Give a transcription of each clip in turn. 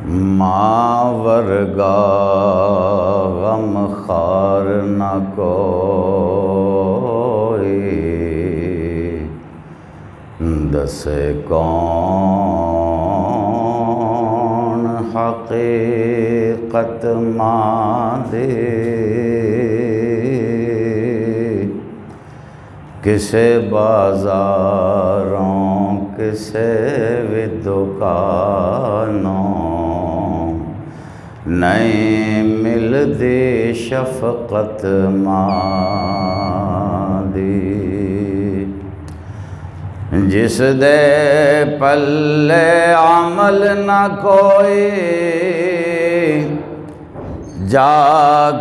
ماں ورگا غم خار نہ کوئی، دسے کون حقیقت ماں دی، کسے بازاروں کسے بھی دکانوں نہیں ملدی شفقت ماں دی، جس دے پلے عمل نہ کوئی جا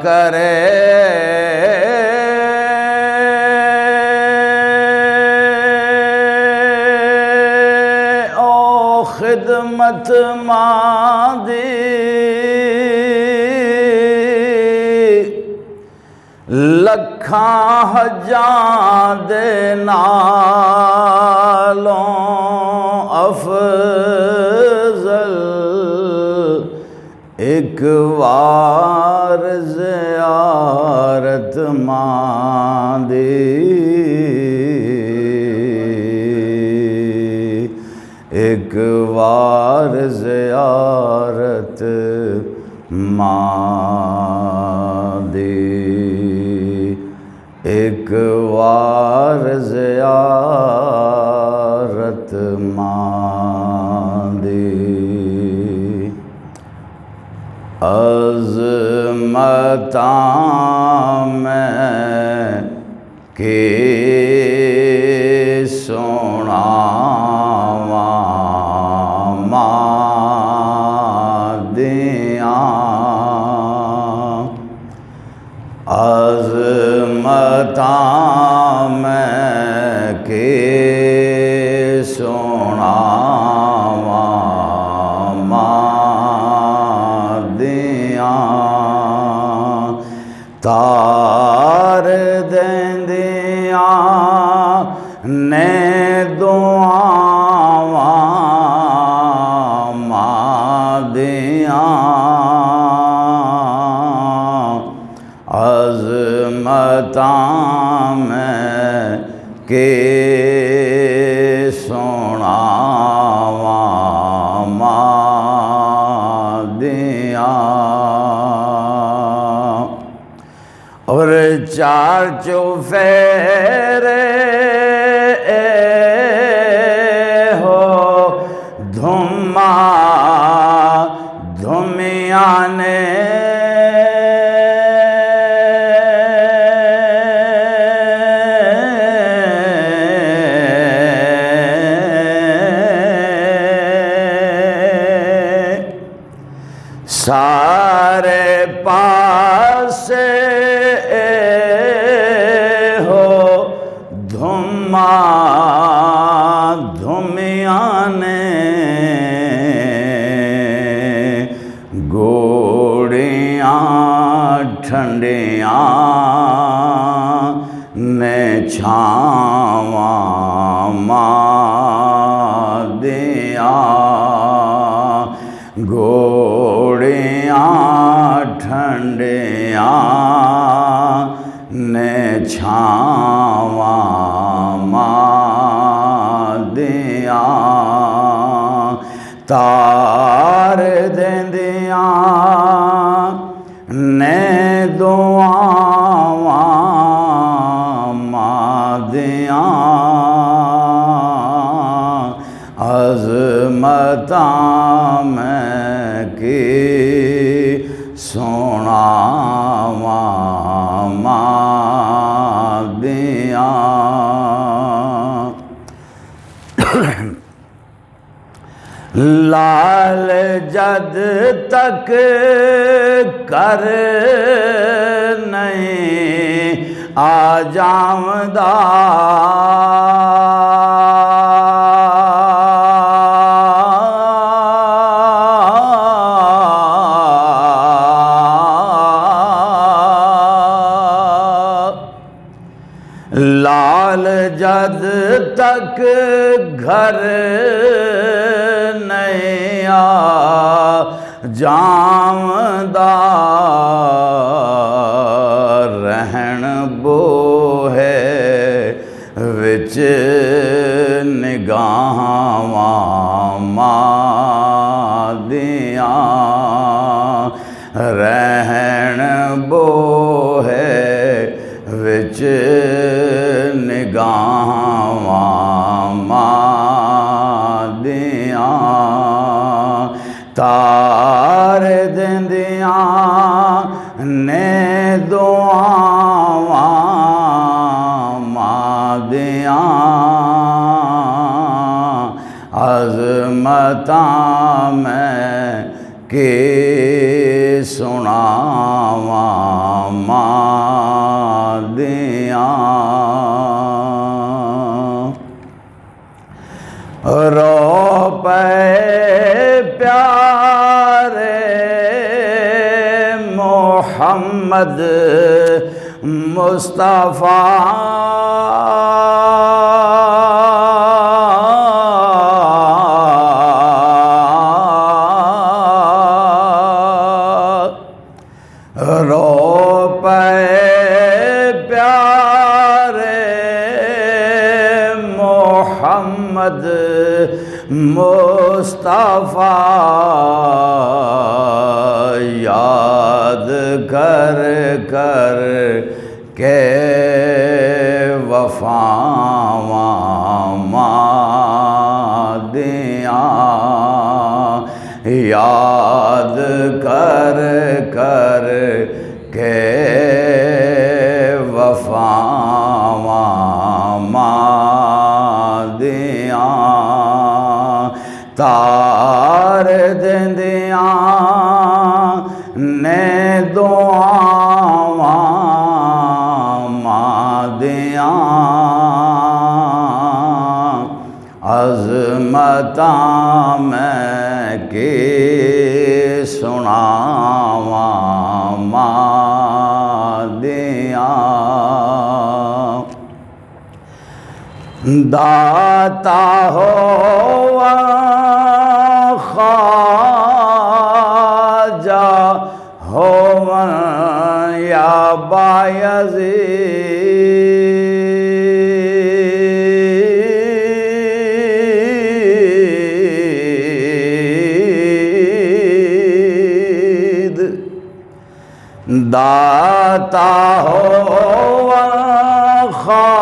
کرے، خدمت ماں دی، لکھاں حجاں دے نالوں افضل ایک وار زیارت ماں دی، ایک وار زیارت ماں دی، ایک وار زیارت ماں دی، عظمتاں میں کی سناواں ماں دیاں، عظمتاں میں کی سناواں ماں دیاں، تار دیندیاں نے دعاواں ماں دیاں، عظمتاں میں کی سناواں ماں دیاں، اور چار چوفیرے ہو دھما دھمیاں نے، سارے پاسے ہو دھما دھمیاں نے، گوڑیاں ٹھنڈیاں نے چھاواں ماں دیاں، گوڑیاں ٹھنڈیاں نے چھاواں ماں دیاں، تار دیندیاں نے دعاواں ماں دیاں، عظمتاں میں کی سناواں ماں دیاں، لال جد تک کر نہیں آ جامدہ، لال جد تک گھر نہیں جاوندا رہن بو ہے وچ نگاہاں مادیاں رہن بو ہے وچ نگاہاں مادیاں تار دندیاں نے دعاواں مادیاں عظمتاں میں کی سناواں مادیاں رو پے پیارے محمد مصطفیٰ رو پے پیارے محمد مصطفیٰ یاد کر کر کے وفاواں مادیاں یاد کر کر کے وفاواں مادیاں تار دندیاں نے دعاواں مادیاں عظمتاں میں کی سناواں مادیاں داتا ہوا خواجہ ہوا یا بایزید داتا ہوا خواجہ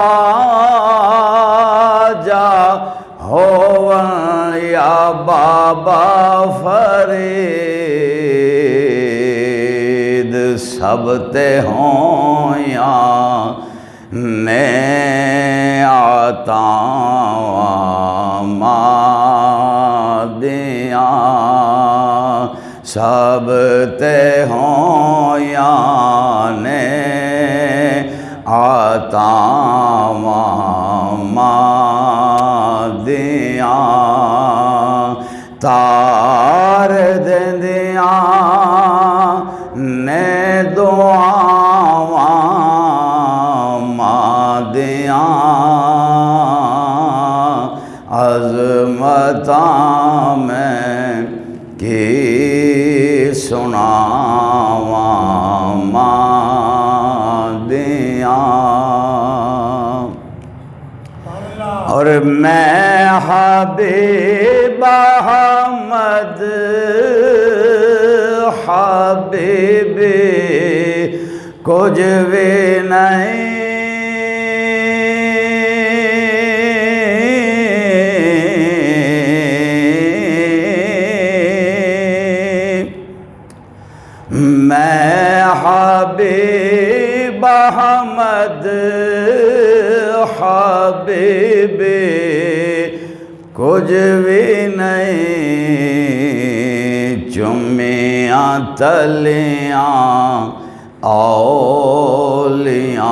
ہوا یا بابا فرید سب تے ہوں یا نے عطاواں مادیاں سب تے ہوں یا نے عطاواں مادیاں تار دندیاں نے دعاواں مادیاں عظمتاں میں کی سناواں مادیاں اور میں حبیب احمد حبیبی کچھ بھی نہیں میں حبیب احمد حبیبی کچھ بھی نہیں چمیاں تلیاں اولیاں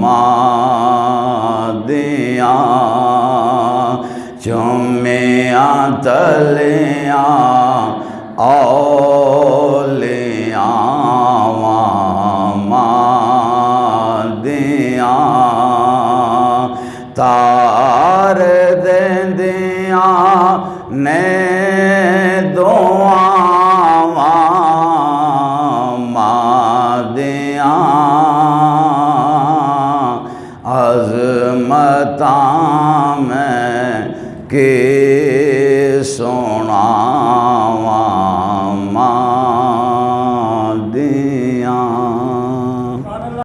مادیاں چمیاں تلیاں اولیاں مادیاں تار دندیاں نے دو دیاں عظمتاں میں کی سناواں